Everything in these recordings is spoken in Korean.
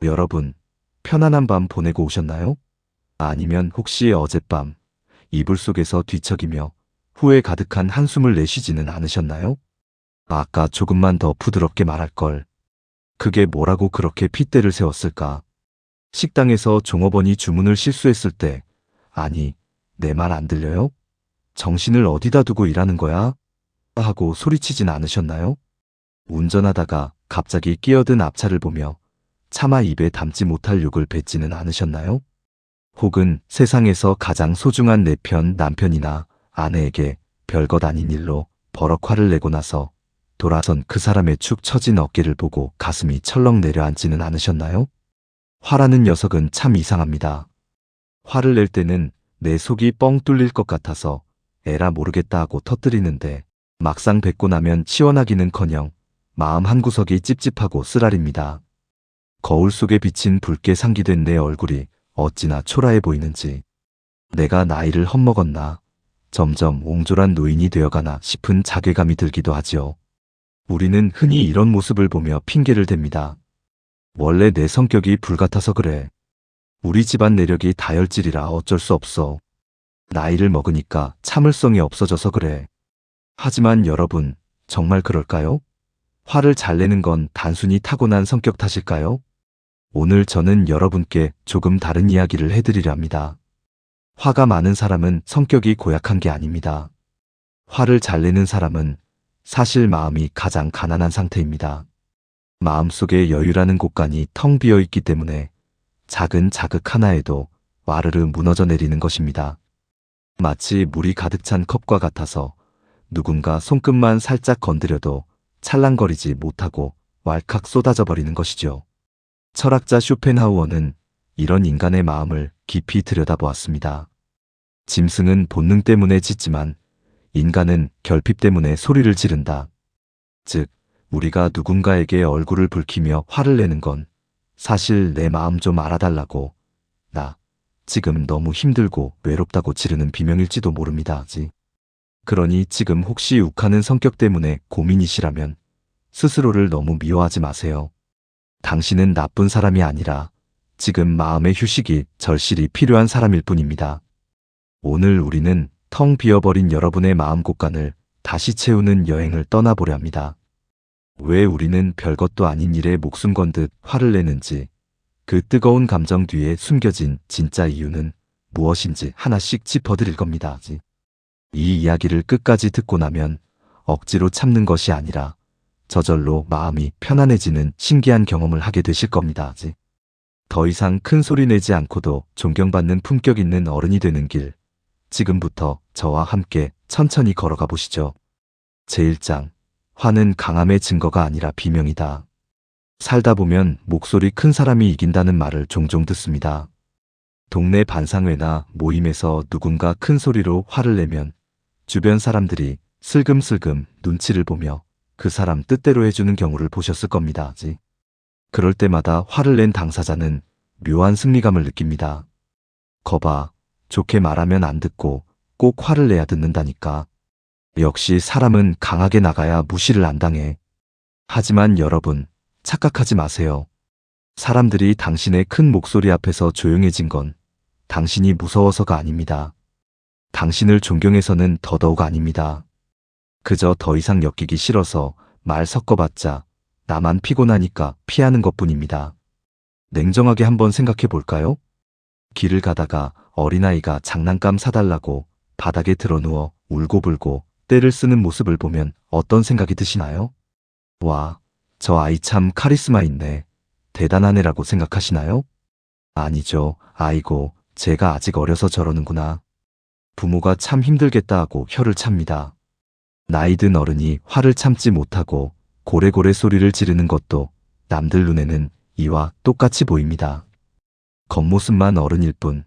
여러분, 편안한 밤 보내고 오셨나요? 아니면 혹시 어젯밤 이불 속에서 뒤척이며 후회 가득한 한숨을 내쉬지는 않으셨나요? 아까 조금만 더 부드럽게 말할 걸. 그게 뭐라고 그렇게 핏대를 세웠을까? 식당에서 종업원이 주문을 실수했을 때, 아니, 내 말 안 들려요? 정신을 어디다 두고 일하는 거야? 하고 소리치진 않으셨나요? 운전하다가 갑자기 끼어든 앞차를 보며 차마 입에 담지 못할 욕을 뱉지는 않으셨나요? 혹은 세상에서 가장 소중한 내 편 남편이나 아내에게 별것 아닌 일로 버럭 화를 내고 나서 돌아선 그 사람의 축 처진 어깨를 보고 가슴이 철렁 내려앉지는 않으셨나요? 화라는 녀석은 참 이상합니다. 화를 낼 때는 내 속이 뻥 뚫릴 것 같아서 에라 모르겠다 하고 터뜨리는데 막상 뱉고 나면 시원하기는커녕 마음 한구석이 찝찝하고 쓰라립니다. 거울 속에 비친 붉게 상기된 내 얼굴이 어찌나 초라해 보이는지, 내가 나이를 헛먹었나, 점점 옹졸한 노인이 되어가나 싶은 자괴감이 들기도 하지요. 우리는 흔히 이런 모습을 보며 핑계를 댑니다. 원래 내 성격이 불같아서 그래. 우리 집안 내력이 다혈질이라 어쩔 수 없어. 나이를 먹으니까 참을성이 없어져서 그래. 하지만 여러분, 정말 그럴까요? 화를 잘 내는 건 단순히 타고난 성격 탓일까요? 오늘 저는 여러분께 조금 다른 이야기를 해드리려 합니다. 화가 많은 사람은 성격이 고약한 게 아닙니다. 화를 잘 내는 사람은 사실 마음이 가장 가난한 상태입니다. 마음속에 여유라는 곳간이 텅 비어 있기 때문에 작은 자극 하나에도 와르르 무너져 내리는 것입니다. 마치 물이 가득 찬 컵과 같아서 누군가 손끝만 살짝 건드려도 찰랑거리지 못하고 왈칵 쏟아져 버리는 것이죠. 철학자 쇼펜하우어는 이런 인간의 마음을 깊이 들여다보았습니다. 짐승은 본능 때문에 짖지만 인간은 결핍 때문에 소리를 지른다. 즉, 우리가 누군가에게 얼굴을 붉히며 화를 내는 건 사실 내 마음 좀 알아달라고, 나 지금 너무 힘들고 외롭다고 지르는 비명일지도 모릅니다. 그러니 지금 혹시 욱하는 성격 때문에 고민이시라면 스스로를 너무 미워하지 마세요. 당신은 나쁜 사람이 아니라 지금 마음의 휴식이 절실히 필요한 사람일 뿐입니다. 오늘 우리는 텅 비어버린 여러분의 마음 곳간을 다시 채우는 여행을 떠나보려 합니다. 왜 우리는 별것도 아닌 일에 목숨 건 듯 화를 내는지, 그 뜨거운 감정 뒤에 숨겨진 진짜 이유는 무엇인지 하나씩 짚어드릴 겁니다. 이 이야기를 끝까지 듣고 나면 억지로 참는 것이 아니라 저절로 마음이 편안해지는 신기한 경험을 하게 되실 겁니다. 더 이상 큰 소리 내지 않고도 존경받는 품격 있는 어른이 되는 길, 지금부터 저와 함께 천천히 걸어가 보시죠. 제1장, 화는 강함의 증거가 아니라 비명이다. 살다 보면 목소리 큰 사람이 이긴다는 말을 종종 듣습니다. 동네 반상회나 모임에서 누군가 큰 소리로 화를 내면 주변 사람들이 슬금슬금 눈치를 보며 그 사람 뜻대로 해주는 경우를 보셨을 겁니다. 그럴 때마다 화를 낸 당사자는 묘한 승리감을 느낍니다. 거봐, 좋게 말하면 안 듣고 꼭 화를 내야 듣는다니까. 역시 사람은 강하게 나가야 무시를 안 당해. 하지만 여러분, 착각하지 마세요. 사람들이 당신의 큰 목소리 앞에서 조용해진 건 당신이 무서워서가 아닙니다. 당신을 존경해서는 더더욱 아닙니다. 그저 더 이상 엮이기 싫어서 말 섞어봤자 나만 피곤하니까 피하는 것뿐입니다. 냉정하게 한번 생각해 볼까요? 길을 가다가 어린아이가 장난감 사달라고 바닥에 드러누워 울고불고 떼를 쓰는 모습을 보면 어떤 생각이 드시나요? 와, 저 아이 참 카리스마 있네. 대단한 애라고 생각하시나요? 아니죠. 아이고, 제가 아직 어려서 저러는구나. 부모가 참 힘들겠다 하고 혀를 찹니다. 나이든 어른이 화를 참지 못하고 고래고래 소리를 지르는 것도 남들 눈에는 이와 똑같이 보입니다. 겉모습만 어른일 뿐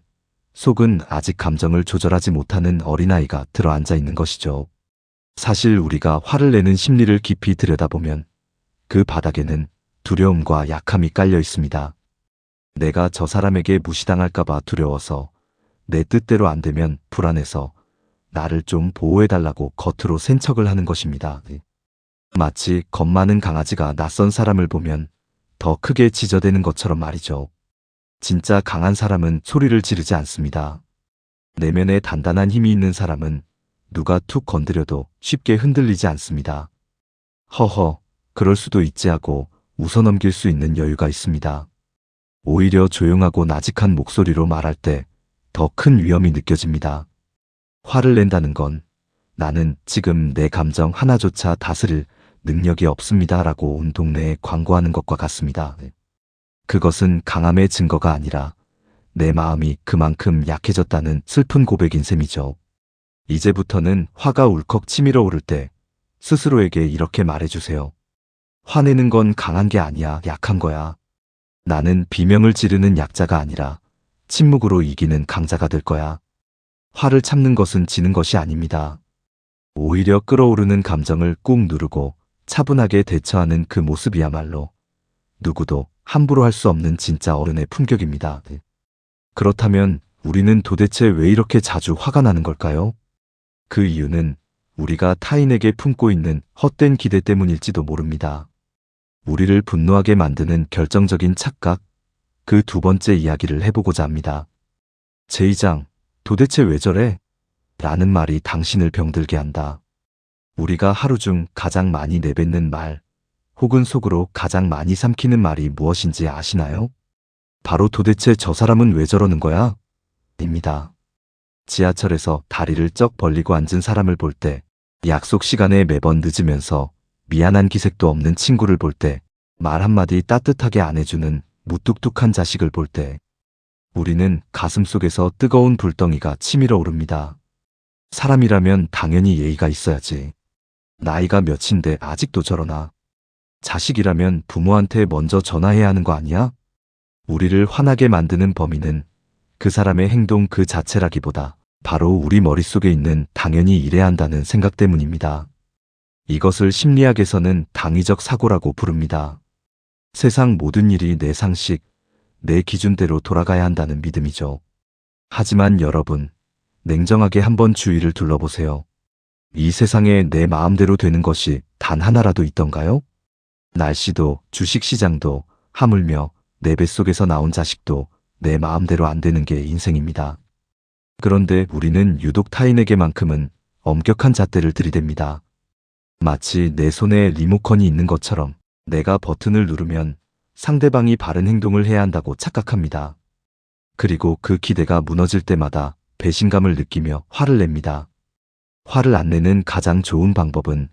속은 아직 감정을 조절하지 못하는 어린아이가 들어앉아 있는 것이죠. 사실 우리가 화를 내는 심리를 깊이 들여다보면 그 바닥에는 두려움과 약함이 깔려 있습니다. 내가 저 사람에게 무시당할까봐 두려워서, 내 뜻대로 안 되면 불안해서 나를 좀 보호해달라고 겉으로 센 척을 하는 것입니다. 마치 겁 많은 강아지가 낯선 사람을 보면 더 크게 지저대는 것처럼 말이죠. 진짜 강한 사람은 소리를 지르지 않습니다. 내면에 단단한 힘이 있는 사람은 누가 툭 건드려도 쉽게 흔들리지 않습니다. 허허, 그럴 수도 있지 하고 웃어넘길 수 있는 여유가 있습니다. 오히려 조용하고 나직한 목소리로 말할 때 더 큰 위험이 느껴집니다. 화를 낸다는 건 나는 지금 내 감정 하나조차 다스릴 능력이 없습니다 라고 온 동네에 광고하는 것과 같습니다. 그것은 강함의 증거가 아니라 내 마음이 그만큼 약해졌다는 슬픈 고백인 셈이죠. 이제부터는 화가 울컥 치밀어 오를 때 스스로에게 이렇게 말해주세요. 화내는 건 강한 게 아니야, 약한 거야. 나는 비명을 지르는 약자가 아니라 침묵으로 이기는 강자가 될 거야. 화를 참는 것은 지는 것이 아닙니다. 오히려 끓어오르는 감정을 꾹 누르고 차분하게 대처하는 그 모습이야말로 누구도 함부로 할 수 없는 진짜 어른의 품격입니다. 그렇다면 우리는 도대체 왜 이렇게 자주 화가 나는 걸까요? 그 이유는 우리가 타인에게 품고 있는 헛된 기대 때문일지도 모릅니다. 우리를 분노하게 만드는 결정적인 착각, 그 두 번째 이야기를 해보고자 합니다. 제2장, 도대체 왜 저래? 라는 말이 당신을 병들게 한다. 우리가 하루 중 가장 많이 내뱉는 말, 혹은 속으로 가장 많이 삼키는 말이 무엇인지 아시나요? 바로 도대체 저 사람은 왜 저러는 거야? 입니다. 지하철에서 다리를 쩍 벌리고 앉은 사람을 볼 때, 약속 시간에 매번 늦으면서 미안한 기색도 없는 친구를 볼 때, 말 한마디 따뜻하게 안 해주는 무뚝뚝한 자식을 볼 때, 우리는 가슴속에서 뜨거운 불덩이가 치밀어 오릅니다. 사람이라면 당연히 예의가 있어야지. 나이가 몇인데 아직도 저러나. 자식이라면 부모한테 먼저 전화해야 하는 거 아니야? 우리를 화나게 만드는 범인은 그 사람의 행동 그 자체라기보다 바로 우리 머릿속에 있는 당연히 이래야 한다는 생각 때문입니다. 이것을 심리학에서는 당위적 사고라고 부릅니다. 세상 모든 일이 내 상식, 내 기준대로 돌아가야 한다는 믿음이죠. 하지만 여러분, 냉정하게 한번 주위를 둘러보세요. 이 세상에 내 마음대로 되는 것이 단 하나라도 있던가요? 날씨도, 주식시장도, 하물며 내 뱃속에서 나온 자식도 내 마음대로 안 되는 게 인생입니다. 그런데 우리는 유독 타인에게만큼은 엄격한 잣대를 들이댑니다. 마치 내 손에 리모컨이 있는 것처럼 내가 버튼을 누르면 상대방이 바른 행동을 해야 한다고 착각합니다. 그리고 그 기대가 무너질 때마다 배신감을 느끼며 화를 냅니다. 화를 안 내는 가장 좋은 방법은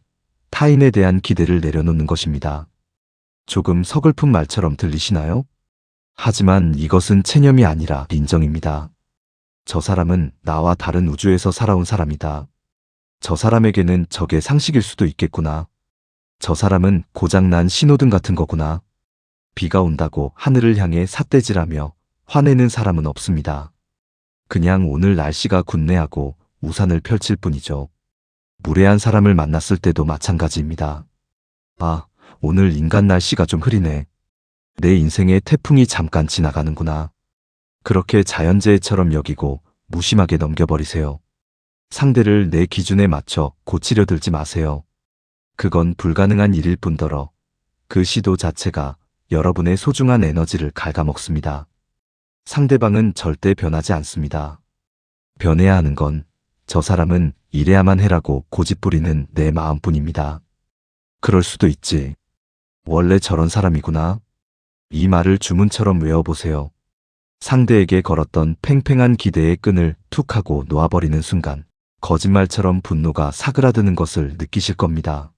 타인에 대한 기대를 내려놓는 것입니다. 조금 서글픈 말처럼 들리시나요? 하지만 이것은 체념이 아니라 인정입니다. 저 사람은 나와 다른 우주에서 살아온 사람이다. 저 사람에게는 저게 상식일 수도 있겠구나. 저 사람은 고장난 신호등 같은 거구나. 비가 온다고 하늘을 향해 삿대질하며 화내는 사람은 없습니다. 그냥 오늘 날씨가 굿네하고 우산을 펼칠 뿐이죠. 무례한 사람을 만났을 때도 마찬가지입니다. 아, 오늘 인간 날씨가 좀 흐리네. 내 인생에 태풍이 잠깐 지나가는구나. 그렇게 자연재해처럼 여기고 무심하게 넘겨버리세요. 상대를 내 기준에 맞춰 고치려 들지 마세요. 그건 불가능한 일일 뿐더러 그 시도 자체가 여러분의 소중한 에너지를 갉아먹습니다. 상대방은 절대 변하지 않습니다. 변해야 하는 건 저 사람은 이래야만 해라고 고집부리는 내 마음뿐입니다. 그럴 수도 있지. 원래 저런 사람이구나. 이 말을 주문처럼 외워보세요. 상대에게 걸었던 팽팽한 기대의 끈을 툭 하고 놓아버리는 순간 거짓말처럼 분노가 사그라드는 것을 느끼실 겁니다.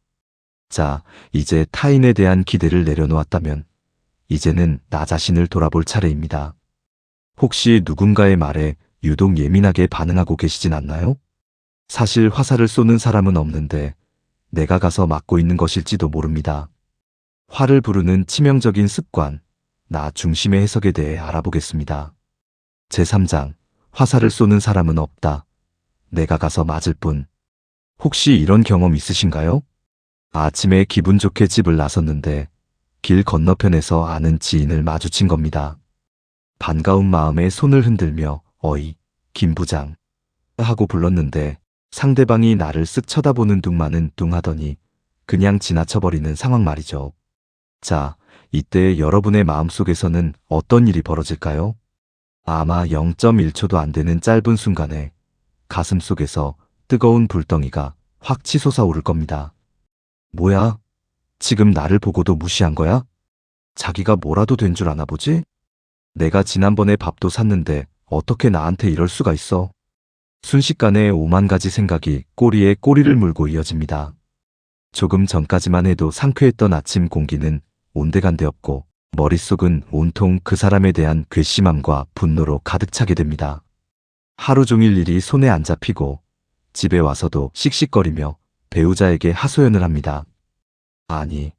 자, 이제 타인에 대한 기대를 내려놓았다면 이제는 나 자신을 돌아볼 차례입니다. 혹시 누군가의 말에 유독 예민하게 반응하고 계시진 않나요? 사실 화살을 쏘는 사람은 없는데 내가 가서 맞고 있는 것일지도 모릅니다. 화를 부르는 치명적인 습관, 나 중심의 해석에 대해 알아보겠습니다. 제3장, 화살을 쏘는 사람은 없다. 내가 가서 맞을 뿐. 혹시 이런 경험 있으신가요? 아침에 기분 좋게 집을 나섰는데 길 건너편에서 아는 지인을 마주친 겁니다. 반가운 마음에 손을 흔들며 어이, 김 부장 하고 불렀는데 상대방이 나를 쓱 쳐다보는 둥마는 둥하더니 그냥 지나쳐버리는 상황 말이죠. 자, 이때 여러분의 마음속에서는 어떤 일이 벌어질까요? 아마 0.1초도 안 되는 짧은 순간에 가슴 속에서 뜨거운 불덩이가 확 치솟아 오를 겁니다. 뭐야? 지금 나를 보고도 무시한 거야? 자기가 뭐라도 된 줄 아나 보지? 내가 지난번에 밥도 샀는데 어떻게 나한테 이럴 수가 있어? 순식간에 오만 가지 생각이 꼬리에 꼬리를 물고 이어집니다. 조금 전까지만 해도 상쾌했던 아침 공기는 온데간데 없고 머릿속은 온통 그 사람에 대한 괘씸함과 분노로 가득 차게 됩니다. 하루 종일 일이 손에 안 잡히고 집에 와서도 씩씩거리며 배우자에게 하소연을 합니다. 아니,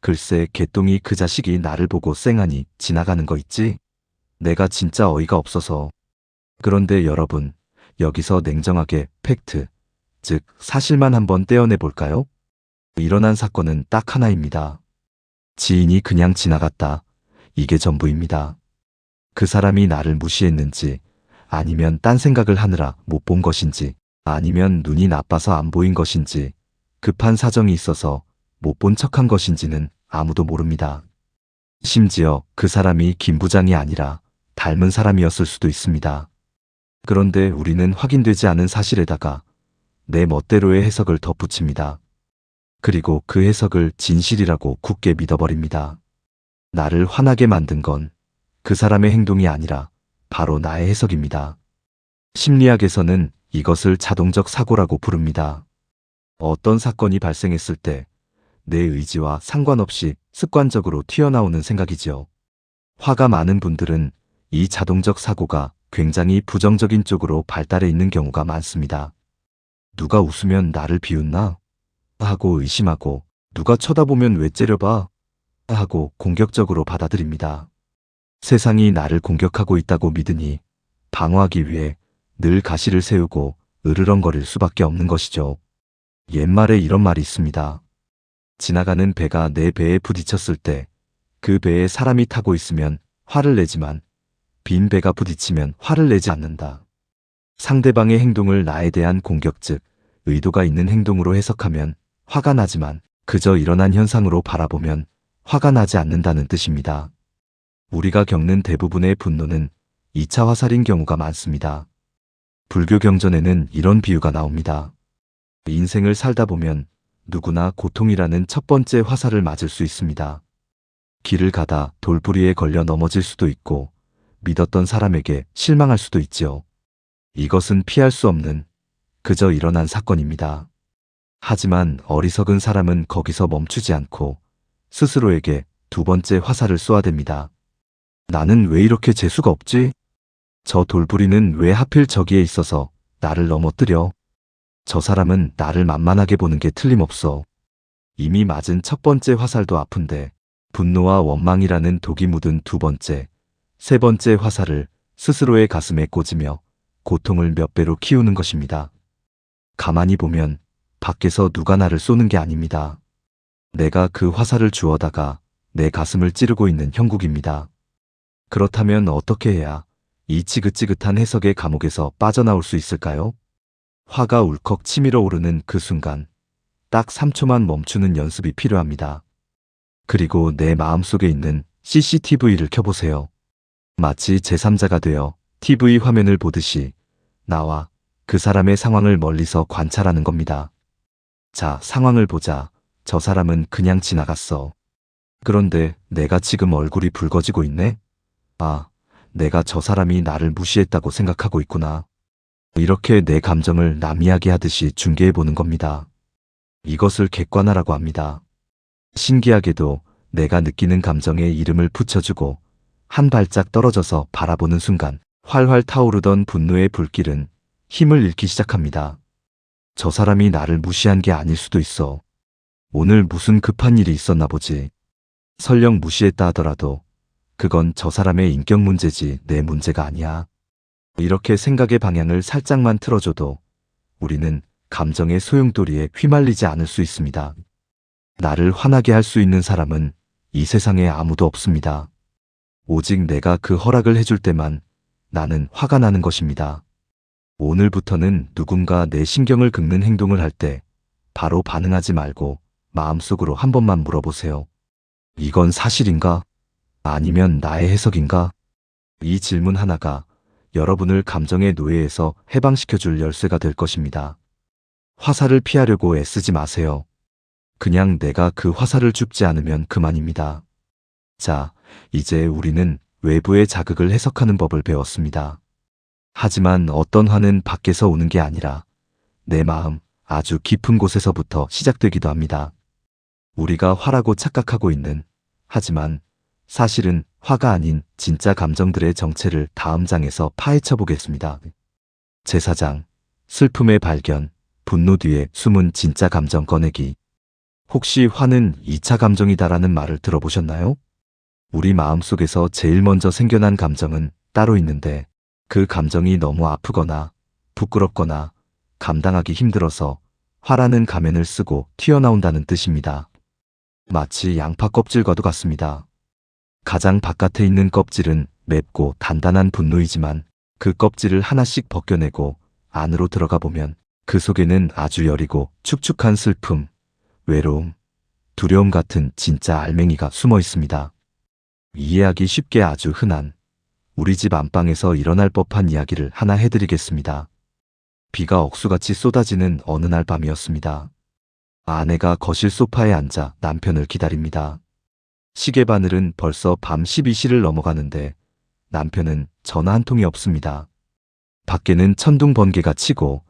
글쎄 개똥이 그 자식이 나를 보고 쌩하니 지나가는 거 있지? 내가 진짜 어이가 없어서. 그런데 여러분, 여기서 냉정하게 팩트, 즉 사실만 한번 떼어내 볼까요? 일어난 사건은 딱 하나입니다. 지인이 그냥 지나갔다. 이게 전부입니다. 그 사람이 나를 무시했는지, 아니면 딴 생각을 하느라 못 본 것인지, 아니면 눈이 나빠서 안 보인 것인지, 급한 사정이 있어서 못 본 척한 것인지는 아무도 모릅니다. 심지어 그 사람이 김 부장이 아니라 닮은 사람이었을 수도 있습니다. 그런데 우리는 확인되지 않은 사실에다가 내 멋대로의 해석을 덧붙입니다. 그리고 그 해석을 진실이라고 굳게 믿어버립니다. 나를 화나게 만든 건 그 사람의 행동이 아니라 바로 나의 해석입니다. 심리학에서는 이것을 자동적 사고라고 부릅니다. 어떤 사건이 발생했을 때 내 의지와 상관없이 습관적으로 튀어나오는 생각이지요. 화가 많은 분들은 이 자동적 사고가 굉장히 부정적인 쪽으로 발달해 있는 경우가 많습니다. 누가 웃으면 나를 비웃나? 하고 의심하고, 누가 쳐다보면 왜 째려봐? 하고 공격적으로 받아들입니다. 세상이 나를 공격하고 있다고 믿으니 방어하기 위해 늘 가시를 세우고 으르렁거릴 수밖에 없는 것이죠. 옛말에 이런 말이 있습니다. 지나가는 배가 내 배에 부딪혔을 때 그 배에 사람이 타고 있으면 화를 내지만 빈 배가 부딪히면 화를 내지 않는다. 상대방의 행동을 나에 대한 공격, 즉 의도가 있는 행동으로 해석하면 화가 나지만 그저 일어난 현상으로 바라보면 화가 나지 않는다는 뜻입니다. 우리가 겪는 대부분의 분노는 2차 화살인 경우가 많습니다. 불교 경전에는 이런 비유가 나옵니다. 인생을 살다 보면 누구나 고통이라는 첫 번째 화살을 맞을 수 있습니다. 길을 가다 돌부리에 걸려 넘어질 수도 있고 믿었던 사람에게 실망할 수도 있지요. 이것은 피할 수 없는 그저 일어난 사건입니다. 하지만 어리석은 사람은 거기서 멈추지 않고 스스로에게 두 번째 화살을 쏘아댑니다. 나는 왜 이렇게 재수가 없지? 저 돌부리는 왜 하필 저기에 있어서 나를 넘어뜨려? 저 사람은 나를 만만하게 보는 게 틀림없어. 이미 맞은 첫 번째 화살도 아픈데 분노와 원망이라는 독이 묻은 두 번째, 세 번째 화살을 스스로의 가슴에 꽂으며 고통을 몇 배로 키우는 것입니다. 가만히 보면 밖에서 누가 나를 쏘는 게 아닙니다. 내가 그 화살을 주워다가 내 가슴을 찌르고 있는 형국입니다. 그렇다면 어떻게 해야 이 지긋지긋한 해석의 감옥에서 빠져나올 수 있을까요? 화가 울컥 치밀어 오르는 그 순간 딱 3초만 멈추는 연습이 필요합니다. 그리고 내 마음속에 있는 CCTV를 켜보세요. 마치 제3자가 되어 TV 화면을 보듯이 나와 그 사람의 상황을 멀리서 관찰하는 겁니다. 자, 상황을 보자. 저 사람은 그냥 지나갔어. 그런데 내가 지금 얼굴이 붉어지고 있네? 아, 내가 저 사람이 나를 무시했다고 생각하고 있구나. 이렇게 내 감정을 남 이야기하듯이 중계해보는 겁니다. 이것을 객관화라고 합니다. 신기하게도 내가 느끼는 감정에 이름을 붙여주고 한 발짝 떨어져서 바라보는 순간 활활 타오르던 분노의 불길은 힘을 잃기 시작합니다. 저 사람이 나를 무시한 게 아닐 수도 있어. 오늘 무슨 급한 일이 있었나 보지. 설령 무시했다 하더라도 그건 저 사람의 인격 문제지 내 문제가 아니야. 이렇게 생각의 방향을 살짝만 틀어줘도 우리는 감정의 소용돌이에 휘말리지 않을 수 있습니다. 나를 화나게 할 수 있는 사람은 이 세상에 아무도 없습니다. 오직 내가 그 허락을 해줄 때만 나는 화가 나는 것입니다. 오늘부터는 누군가 내 신경을 긁는 행동을 할 때 바로 반응하지 말고 마음속으로 한 번만 물어보세요. 이건 사실인가? 아니면 나의 해석인가? 이 질문 하나가 여러분을 감정의 노예에서 해방시켜줄 열쇠가 될 것입니다. 화살을 피하려고 애쓰지 마세요. 그냥 내가 그 화살을 줍지 않으면 그만입니다. 자, 이제 우리는 외부의 자극을 해석하는 법을 배웠습니다. 하지만 어떤 화는 밖에서 오는 게 아니라 내 마음 아주 깊은 곳에서부터 시작되기도 합니다. 우리가 화라고 착각하고 있는, 하지만 사실은 화가 아닌 진짜 감정들의 정체를 다음 장에서 파헤쳐 보겠습니다. 제4장, 슬픔의 발견, 분노 뒤에 숨은 진짜 감정 꺼내기. 혹시 화는 2차 감정이다라는 말을 들어보셨나요? 우리 마음속에서 제일 먼저 생겨난 감정은 따로 있는데 그 감정이 너무 아프거나 부끄럽거나 감당하기 힘들어서 화라는 가면을 쓰고 튀어나온다는 뜻입니다. 마치 양파 껍질과도 같습니다. 가장 바깥에 있는 껍질은 맵고 단단한 분노이지만 그 껍질을 하나씩 벗겨내고 안으로 들어가 보면 그 속에는 아주 여리고 축축한 슬픔, 외로움, 두려움 같은 진짜 알맹이가 숨어 있습니다. 이해하기 쉽게 아주 흔한 우리 집 안방에서 일어날 법한 이야기를 하나 해드리겠습니다. 비가 억수같이 쏟아지는 어느 날 밤이었습니다. 아내가 거실 소파에 앉아 남편을 기다립니다. 시계 바늘은 벌써 밤 12시를 넘어가는데 남편은 전화 한 통이 없습니다. 밖에는 천둥 번개가 치고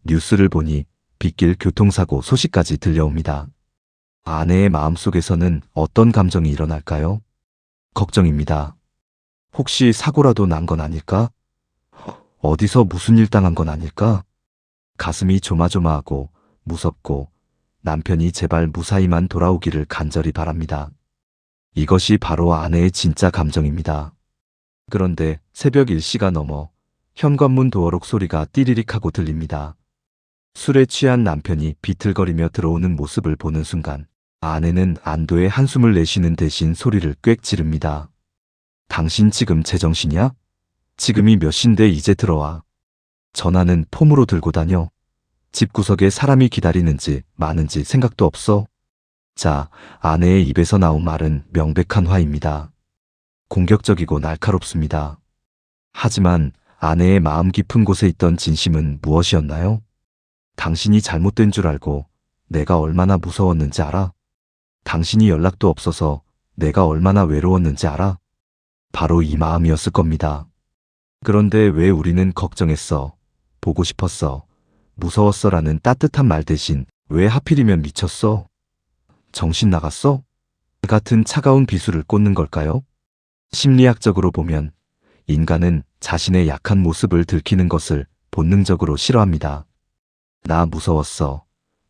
뉴스를 보니 빗길 교통사고 소식까지 들려옵니다. 아내의 마음속에서는 어떤 감정이 일어날까요? 걱정입니다. 혹시 사고라도 난 건 아닐까? 어디서 무슨 일 당한 건 아닐까? 가슴이 조마조마하고 무섭고 남편이 제발 무사히만 돌아오기를 간절히 바랍니다. 이것이 바로 아내의 진짜 감정입니다. 그런데 새벽 1시가 넘어 현관문 도어록 소리가 띠리릭 하고 들립니다. 술에 취한 남편이 비틀거리며 들어오는 모습을 보는 순간 아내는 안도의 한숨을 내쉬는 대신 소리를 꽥 지릅니다. 당신 지금 제정신이야? 지금이 몇 시인데 이제 들어와. 전화는 폼으로 들고 다녀. 집구석에 사람이 기다리는지 마는지 생각도 없어. 자, 아내의 입에서 나온 말은 명백한 화입니다. 공격적이고 날카롭습니다. 하지만 아내의 마음 깊은 곳에 있던 진심은 무엇이었나요? 당신이 잘못된 줄 알고 내가 얼마나 무서웠는지 알아? 당신이 연락도 없어서 내가 얼마나 외로웠는지 알아? 바로 이 마음이었을 겁니다. 그런데 왜 우리는 걱정했어, 보고 싶었어, 무서웠어라는 따뜻한 말 대신 왜 하필이면 미쳤어? 정신 나갔어? 같은 차가운 비수를 꽂는 걸까요? 심리학적으로 보면 인간은 자신의 약한 모습을 들키는 것을 본능적으로 싫어합니다. 나 무서웠어,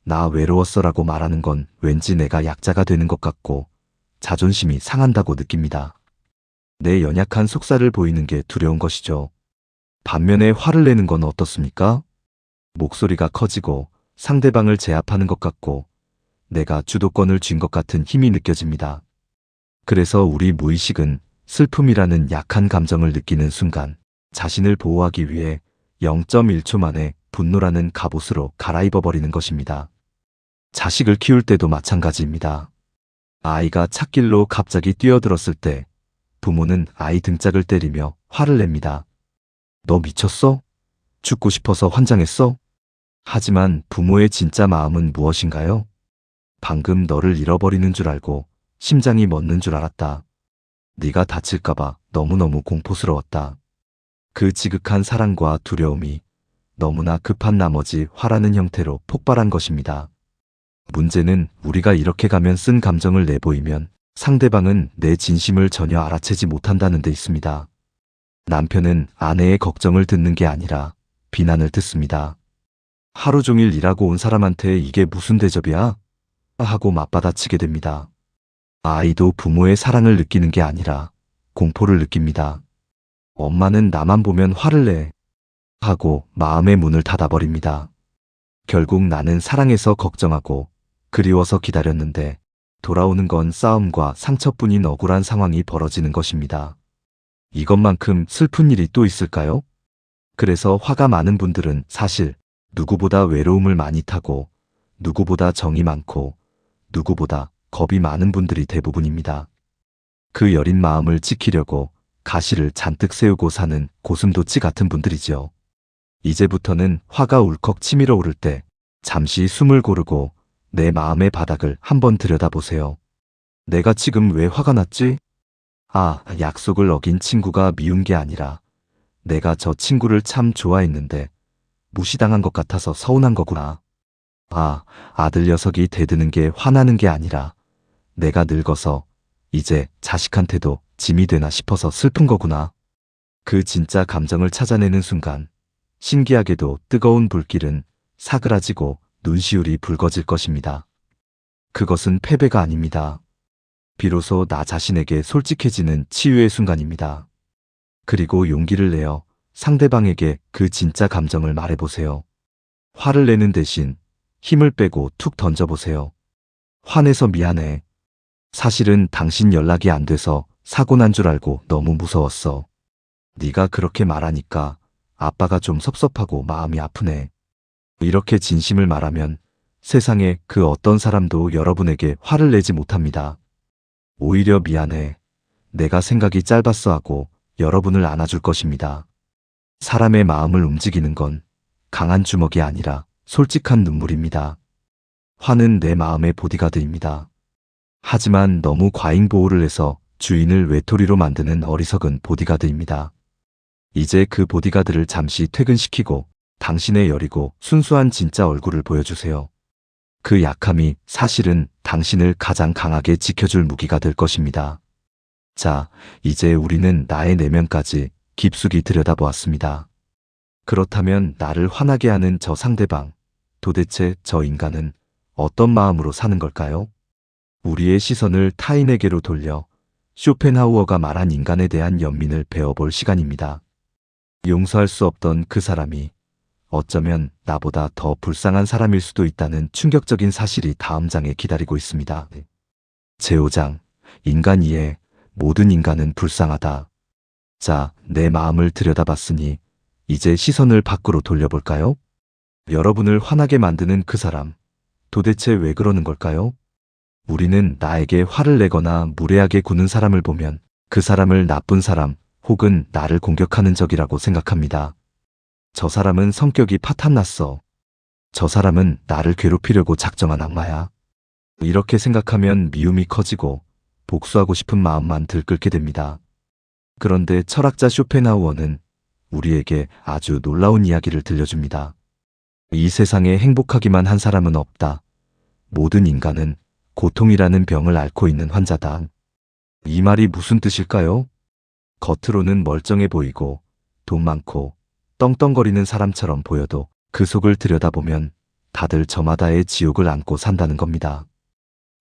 나 외로웠어라고 말하는 건 왠지 내가 약자가 되는 것 같고 자존심이 상한다고 느낍니다. 내 연약한 속살을 보이는 게 두려운 것이죠. 반면에 화를 내는 건 어떻습니까? 목소리가 커지고 상대방을 제압하는 것 같고 내가 주도권을 쥔 것 같은 힘이 느껴집니다. 그래서 우리 무의식은 슬픔이라는 약한 감정을 느끼는 순간 자신을 보호하기 위해 0.1초 만에 분노라는 갑옷으로 갈아입어버리는 것입니다. 자식을 키울 때도 마찬가지입니다. 아이가 찻길로 갑자기 뛰어들었을 때 부모는 아이 등짝을 때리며 화를 냅니다. 너 미쳤어? 죽고 싶어서 환장했어? 하지만 부모의 진짜 마음은 무엇인가요? 방금 너를 잃어버리는 줄 알고 심장이 멎는 줄 알았다. 네가 다칠까봐 너무너무 공포스러웠다. 그 지극한 사랑과 두려움이 너무나 급한 나머지 화라는 형태로 폭발한 것입니다. 문제는 우리가 이렇게 가면 쓴 감정을 내보이면 상대방은 내 진심을 전혀 알아채지 못한다는 데 있습니다. 남편은 아내의 걱정을 듣는 게 아니라 비난을 듣습니다. 하루 종일 일하고 온 사람한테 이게 무슨 대접이야? 하고 맞받아치게 됩니다. 아이도 부모의 사랑을 느끼는 게 아니라 공포를 느낍니다. 엄마는 나만 보면 화를 내 하고 마음의 문을 닫아버립니다. 결국 나는 사랑해서 걱정하고 그리워서 기다렸는데 돌아오는 건 싸움과 상처뿐인 억울한 상황이 벌어지는 것입니다. 이것만큼 슬픈 일이 또 있을까요? 그래서 화가 많은 분들은 사실 누구보다 외로움을 많이 타고 누구보다 정이 많고 누구보다 겁이 많은 분들이 대부분입니다. 그 여린 마음을 지키려고 가시를 잔뜩 세우고 사는 고슴도치 같은 분들이지요. 이제부터는 화가 울컥 치밀어 오를 때 잠시 숨을 고르고 내 마음의 바닥을 한번 들여다보세요. 내가 지금 왜 화가 났지? 아, 약속을 어긴 친구가 미운 게 아니라 내가 저 친구를 참 좋아했는데 무시당한 것 같아서 서운한 거구나. 아, 아들 녀석이 대드는 게 화나는 게 아니라 내가 늙어서 이제 자식한테도 짐이 되나 싶어서 슬픈 거구나. 그 진짜 감정을 찾아내는 순간 신기하게도 뜨거운 불길은 사그라지고 눈시울이 붉어질 것입니다. 그것은 패배가 아닙니다. 비로소 나 자신에게 솔직해지는 치유의 순간입니다. 그리고 용기를 내어 상대방에게 그 진짜 감정을 말해보세요. 화를 내는 대신 힘을 빼고 툭 던져보세요. 화내서 미안해. 사실은 당신 연락이 안 돼서 사고 난 줄 알고 너무 무서웠어. 네가 그렇게 말하니까 아빠가 좀 섭섭하고 마음이 아프네. 이렇게 진심을 말하면 세상에 그 어떤 사람도 여러분에게 화를 내지 못합니다. 오히려 미안해. 내가 생각이 짧았어 하고 여러분을 안아줄 것입니다. 사람의 마음을 움직이는 건 강한 주먹이 아니라 솔직한 눈물입니다. 화는 내 마음의 보디가드입니다. 하지만 너무 과잉 보호를 해서 주인을 외톨이로 만드는 어리석은 보디가드입니다. 이제 그 보디가드를 잠시 퇴근시키고 당신의 여리고 순수한 진짜 얼굴을 보여주세요. 그 약함이 사실은 당신을 가장 강하게 지켜줄 무기가 될 것입니다. 자, 이제 우리는 나의 내면까지 깊숙이 들여다보았습니다. 그렇다면 나를 화나게 하는 저 상대방, 도대체 저 인간은 어떤 마음으로 사는 걸까요? 우리의 시선을 타인에게로 돌려 쇼펜하우어가 말한 인간에 대한 연민을 배워볼 시간입니다. 용서할 수 없던 그 사람이 어쩌면 나보다 더 불쌍한 사람일 수도 있다는 충격적인 사실이 다음 장에 기다리고 있습니다. 제5장, 인간 이해, 모든 인간은 불쌍하다. 자, 내 마음을 들여다봤으니 이제 시선을 밖으로 돌려볼까요? 여러분을 화나게 만드는 그 사람, 도대체 왜 그러는 걸까요? 우리는 나에게 화를 내거나 무례하게 구는 사람을 보면 그 사람을 나쁜 사람 혹은 나를 공격하는 적이라고 생각합니다. 저 사람은 성격이 파탄났어. 저 사람은 나를 괴롭히려고 작정한 악마야. 이렇게 생각하면 미움이 커지고 복수하고 싶은 마음만 들끓게 됩니다. 그런데 철학자 쇼펜하우어는 우리에게 아주 놀라운 이야기를 들려줍니다. 이 세상에 행복하기만 한 사람은 없다. 모든 인간은 고통이라는 병을 앓고 있는 환자다. 이 말이 무슨 뜻일까요? 겉으로는 멀쩡해 보이고 돈 많고 떵떵거리는 사람처럼 보여도 그 속을 들여다보면 다들 저마다의 지옥을 안고 산다는 겁니다.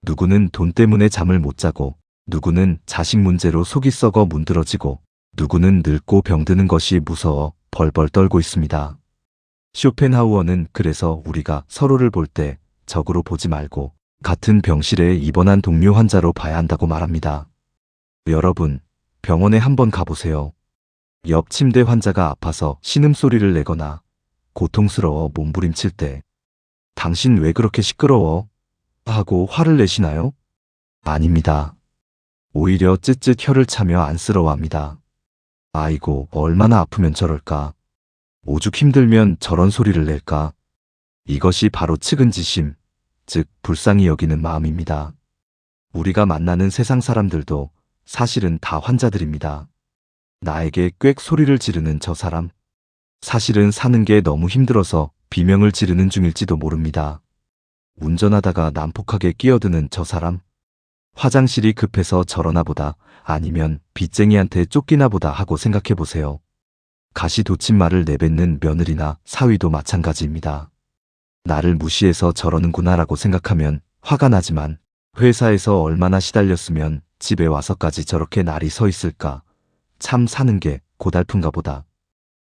누구는 돈 때문에 잠을 못 자고, 누구는 자식 문제로 속이 썩어 문드러지고, 누구는 늙고 병드는 것이 무서워 벌벌 떨고 있습니다. 쇼펜하우어는 그래서 우리가 서로를 볼 때 적으로 보지 말고 같은 병실에 입원한 동료 환자로 봐야 한다고 말합니다. 여러분, 병원에 한번 가보세요. 옆 침대 환자가 아파서 신음소리를 내거나 고통스러워 몸부림칠 때 당신 왜 그렇게 시끄러워? 하고 화를 내시나요? 아닙니다. 오히려 쯧쯧 혀를 차며 안쓰러워합니다. 아이고, 얼마나 아프면 저럴까? 오죽 힘들면 저런 소리를 낼까? 이것이 바로 측은지심, 즉 불쌍히 여기는 마음입니다. 우리가 만나는 세상 사람들도 사실은 다 환자들입니다. 나에게 꽥 소리를 지르는 저 사람, 사실은 사는 게 너무 힘들어서 비명을 지르는 중일지도 모릅니다. 운전하다가 난폭하게 끼어드는 저 사람, 화장실이 급해서 저러나 보다, 아니면 빚쟁이한테 쫓기나 보다 하고 생각해 보세요. 가시 돋친 말을 내뱉는 며느리나 사위도 마찬가지입니다. 나를 무시해서 저러는구나라고 생각하면 화가 나지만 회사에서 얼마나 시달렸으면 집에 와서까지 저렇게 날이 서 있을까? 참 사는 게 고달픈가 보다.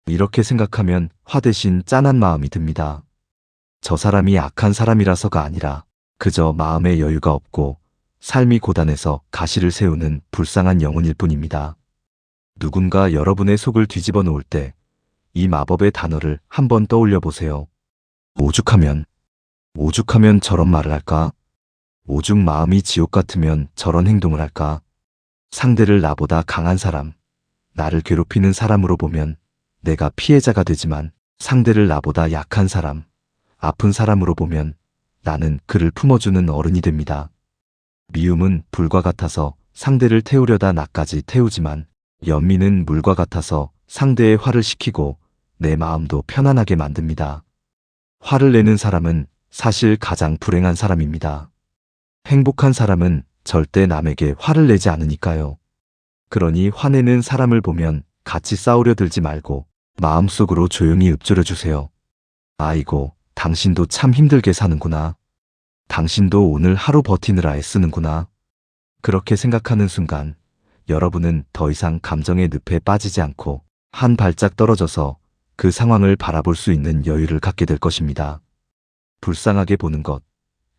이렇게 생각하면 화 대신 짠한 마음이 듭니다. 저 사람이 악한 사람이라서가 아니라 그저 마음의 여유가 없고 삶이 고단해서 가시를 세우는 불쌍한 영혼일 뿐입니다. 누군가 여러분의 속을 뒤집어 놓을 때 이 마법의 단어를 한번 떠올려 보세요. 오죽하면 저런 말을 할까? 오죽 마음이 지옥 같으면 저런 행동을 할까? 상대를 나보다 강한 사람, 나를 괴롭히는 사람으로 보면 내가 피해자가 되지만 상대를 나보다 약한 사람, 아픈 사람으로 보면 나는 그를 품어주는 어른이 됩니다. 미움은 불과 같아서 상대를 태우려다 나까지 태우지만 연민은 물과 같아서 상대의 화를 식히고 내 마음도 편안하게 만듭니다. 화를 내는 사람은 사실 가장 불행한 사람입니다. 행복한 사람은 절대 남에게 화를 내지 않으니까요. 그러니 화내는 사람을 보면 같이 싸우려 들지 말고 마음속으로 조용히 읊조려 주세요. 아이고, 당신도 참 힘들게 사는구나. 당신도 오늘 하루 버티느라 애쓰는구나. 그렇게 생각하는 순간 여러분은 더 이상 감정의 늪에 빠지지 않고 한 발짝 떨어져서 그 상황을 바라볼 수 있는 여유를 갖게 될 것입니다. 불쌍하게 보는 것,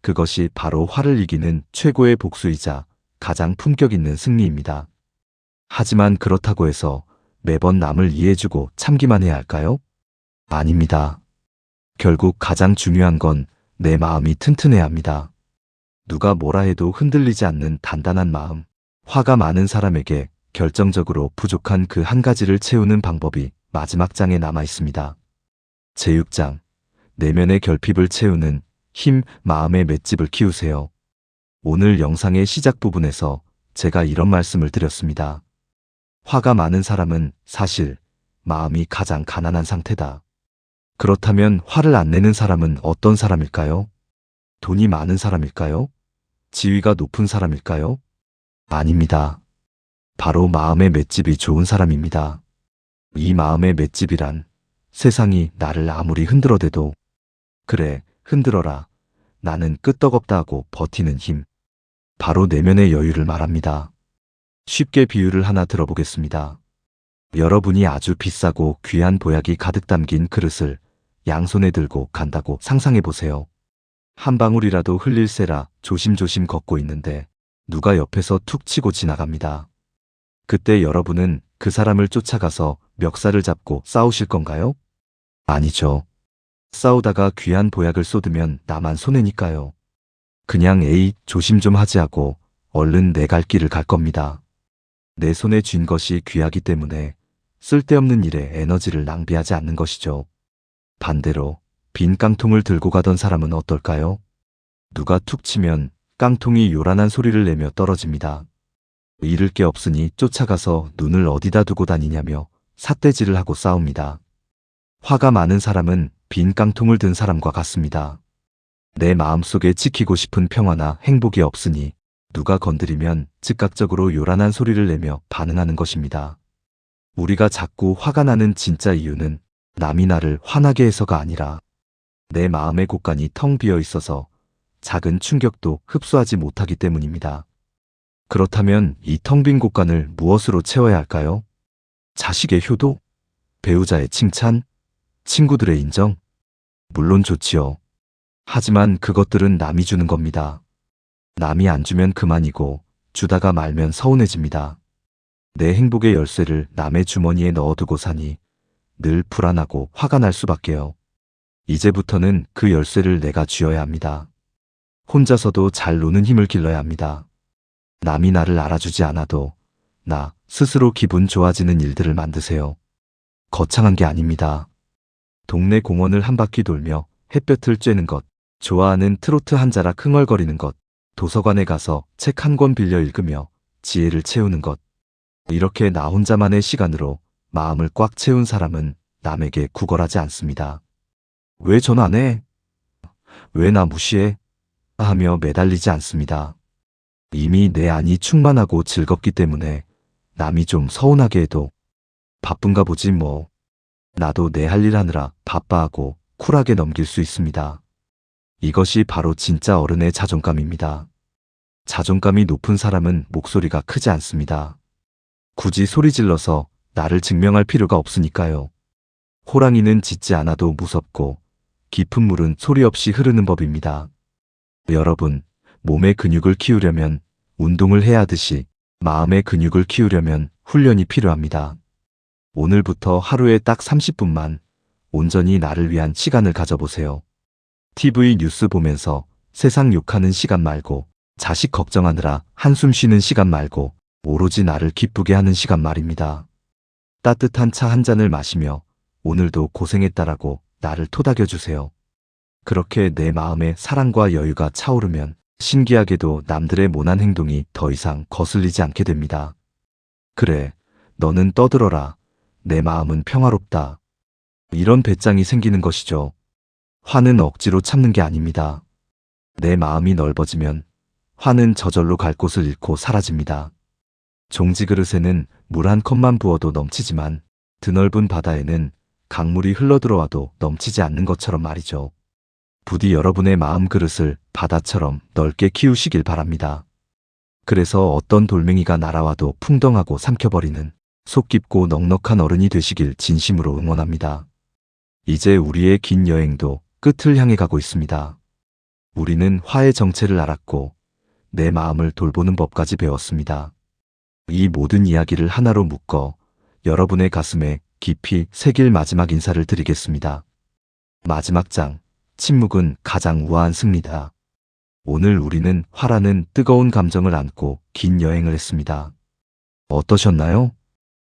그것이 바로 화를 이기는 최고의 복수이자 가장 품격 있는 승리입니다. 하지만 그렇다고 해서 매번 남을 이해해주고 참기만 해야 할까요? 아닙니다. 결국 가장 중요한 건 내 마음이 튼튼해야 합니다. 누가 뭐라 해도 흔들리지 않는 단단한 마음. 화가 많은 사람에게 결정적으로 부족한 그 한 가지를 채우는 방법이 마지막 장에 남아 있습니다. 제6장, 내면의 결핍을 채우는 힘, 마음의 맷집을 키우세요. 오늘 영상의 시작 부분에서 제가 이런 말씀을 드렸습니다. 화가 많은 사람은 사실 마음이 가장 가난한 상태다. 그렇다면 화를 안 내는 사람은 어떤 사람일까요? 돈이 많은 사람일까요? 지위가 높은 사람일까요? 아닙니다. 바로 마음의 맷집이 좋은 사람입니다. 이 마음의 맷집이란 세상이 나를 아무리 흔들어대도 그래, 흔들어라. 나는 끄떡없다 하고 버티는 힘. 바로 내면의 여유를 말합니다. 쉽게 비유를 하나 들어보겠습니다. 여러분이 아주 비싸고 귀한 보약이 가득 담긴 그릇을 양손에 들고 간다고 상상해 보세요. 한 방울이라도 흘릴세라 조심조심 걷고 있는데 누가 옆에서 툭 치고 지나갑니다. 그때 여러분은 그 사람을 쫓아가서 멱살을 잡고 싸우실 건가요? 아니죠. 싸우다가 귀한 보약을 쏟으면 나만 손해니까요. 그냥 에이, 조심 좀 하지 하고 얼른 내 갈 길을 갈 겁니다. 내 손에 쥔 것이 귀하기 때문에 쓸데없는 일에 에너지를 낭비하지 않는 것이죠. 반대로 빈 깡통을 들고 가던 사람은 어떨까요? 누가 툭 치면 깡통이 요란한 소리를 내며 떨어집니다. 잃을 게 없으니 쫓아가서 눈을 어디다 두고 다니냐며 삿대질을 하고 싸웁니다. 화가 많은 사람은 빈 깡통을 든 사람과 같습니다. 내 마음속에 지키고 싶은 평화나 행복이 없으니 누가 건드리면 즉각적으로 요란한 소리를 내며 반응하는 것입니다. 우리가 자꾸 화가 나는 진짜 이유는 남이 나를 화나게 해서가 아니라 내 마음의 곳간이 텅 비어 있어서 작은 충격도 흡수하지 못하기 때문입니다. 그렇다면 이 텅 빈 곳간을 무엇으로 채워야 할까요? 자식의 효도? 배우자의 칭찬? 친구들의 인정? 물론 좋지요. 하지만 그것들은 남이 주는 겁니다. 남이 안 주면 그만이고 주다가 말면 서운해집니다. 내 행복의 열쇠를 남의 주머니에 넣어두고 사니 늘 불안하고 화가 날 수밖에요. 이제부터는 그 열쇠를 내가 쥐어야 합니다. 혼자서도 잘 노는 힘을 길러야 합니다. 남이 나를 알아주지 않아도 나 스스로 기분 좋아지는 일들을 만드세요. 거창한 게 아닙니다. 동네 공원을 한 바퀴 돌며 햇볕을 쬐는 것, 좋아하는 트로트 한 자락 흥얼거리는 것, 도서관에 가서 책 한 권 빌려 읽으며 지혜를 채우는 것. 이렇게 나 혼자만의 시간으로 마음을 꽉 채운 사람은 남에게 구걸하지 않습니다. 왜 전화 안 해? 왜 나 무시해? 하며 매달리지 않습니다. 이미 내 안이 충만하고 즐겁기 때문에 남이 좀 서운하게 해도 바쁜가 보지 뭐. 나도 내 할 일 하느라 바빠하고 쿨하게 넘길 수 있습니다. 이것이 바로 진짜 어른의 자존감입니다. 자존감이 높은 사람은 목소리가 크지 않습니다. 굳이 소리 질러서 나를 증명할 필요가 없으니까요. 호랑이는 짖지 않아도 무섭고 깊은 물은 소리 없이 흐르는 법입니다. 여러분, 몸의 근육을 키우려면 운동을 해야 하듯이 마음의 근육을 키우려면 훈련이 필요합니다. 오늘부터 하루에 딱 30분만 온전히 나를 위한 시간을 가져보세요. TV 뉴스 보면서 세상 욕하는 시간 말고 자식 걱정하느라 한숨 쉬는 시간 말고 오로지 나를 기쁘게 하는 시간 말입니다. 따뜻한 차 한 잔을 마시며 오늘도 고생했다라고 나를 토닥여 주세요. 그렇게 내 마음에 사랑과 여유가 차오르면 신기하게도 남들의 모난 행동이 더 이상 거슬리지 않게 됩니다. 그래, 너는 떠들어라. 내 마음은 평화롭다. 이런 배짱이 생기는 것이죠. 화는 억지로 참는 게 아닙니다. 내 마음이 넓어지면 화는 저절로 갈 곳을 잃고 사라집니다. 종지 그릇에는 물 한 컵만 부어도 넘치지만 드넓은 바다에는 강물이 흘러들어와도 넘치지 않는 것처럼 말이죠. 부디 여러분의 마음 그릇을 바다처럼 넓게 키우시길 바랍니다. 그래서 어떤 돌멩이가 날아와도 풍덩하고 삼켜버리는 속 깊고 넉넉한 어른이 되시길 진심으로 응원합니다. 이제 우리의 긴 여행도 끝을 향해 가고 있습니다. 우리는 화의 정체를 알았고 내 마음을 돌보는 법까지 배웠습니다. 이 모든 이야기를 하나로 묶어 여러분의 가슴에 깊이 새길 마지막 인사를 드리겠습니다. 마지막 장, 침묵은 가장 우아한 승리다. 오늘 우리는 화라는 뜨거운 감정을 안고 긴 여행을 했습니다. 어떠셨나요?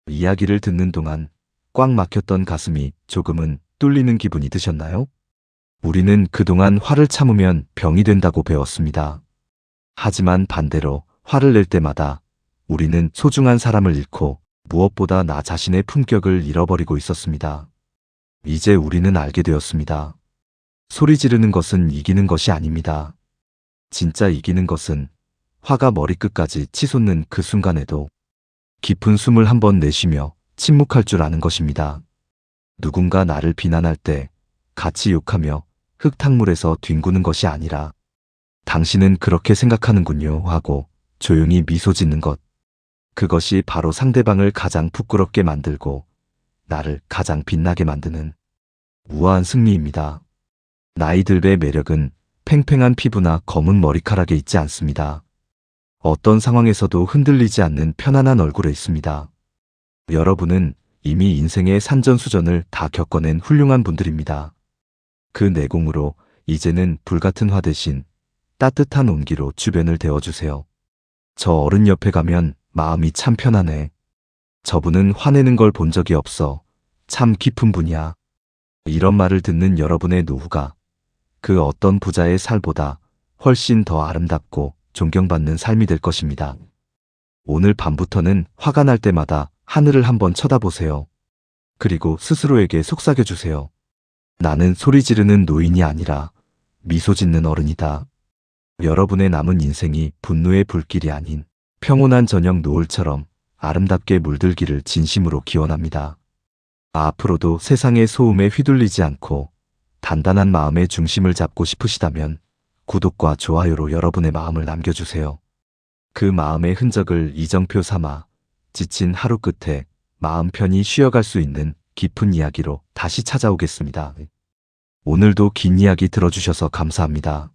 이야기를 듣는 동안 꽉 막혔던 가슴이 조금은 뚫리는 기분이 드셨나요? 우리는 그동안 화를 참으면 병이 된다고 배웠습니다. 하지만 반대로 화를 낼 때마다 우리는 소중한 사람을 잃고 무엇보다 나 자신의 품격을 잃어버리고 있었습니다. 이제 우리는 알게 되었습니다. 소리 지르는 것은 이기는 것이 아닙니다. 진짜 이기는 것은 화가 머리끝까지 치솟는 그 순간에도 깊은 숨을 한번 내쉬며 침묵할 줄 아는 것입니다. 누군가 나를 비난할 때 같이 욕하며 흙탕물에서 뒹구는 것이 아니라 당신은 그렇게 생각하는군요 하고 조용히 미소 짓는 것. 그것이 바로 상대방을 가장 부끄럽게 만들고 나를 가장 빛나게 만드는 우아한 승리입니다. 나이들의 매력은 팽팽한 피부나 검은 머리카락에 있지 않습니다. 어떤 상황에서도 흔들리지 않는 편안한 얼굴에 있습니다. 여러분은 이미 인생의 산전수전을 다 겪어낸 훌륭한 분들입니다. 그 내공으로 이제는 불같은 화 대신 따뜻한 온기로 주변을 데워주세요. 저 어른 옆에 가면 마음이 참 편하네. 저분은 화내는 걸 본 적이 없어. 참 깊은 분이야. 이런 말을 듣는 여러분의 노후가 그 어떤 부자의 살보다 훨씬 더 아름답고 존경받는 삶이 될 것입니다. 오늘 밤부터는 화가 날 때마다 하늘을 한번 쳐다보세요. 그리고 스스로에게 속삭여주세요. 나는 소리 지르는 노인이 아니라 미소 짓는 어른이다. 여러분의 남은 인생이 분노의 불길이 아닌 평온한 저녁 노을처럼 아름답게 물들기를 진심으로 기원합니다. 앞으로도 세상의 소음에 휘둘리지 않고 단단한 마음의 중심을 잡고 싶으시다면 구독과 좋아요로 여러분의 마음을 남겨주세요. 그 마음의 흔적을 이정표 삼아 지친 하루 끝에 마음 편히 쉬어갈 수 있는 깊은 이야기로 다시 찾아오겠습니다. 오늘도 긴 이야기 들어주셔서 감사합니다.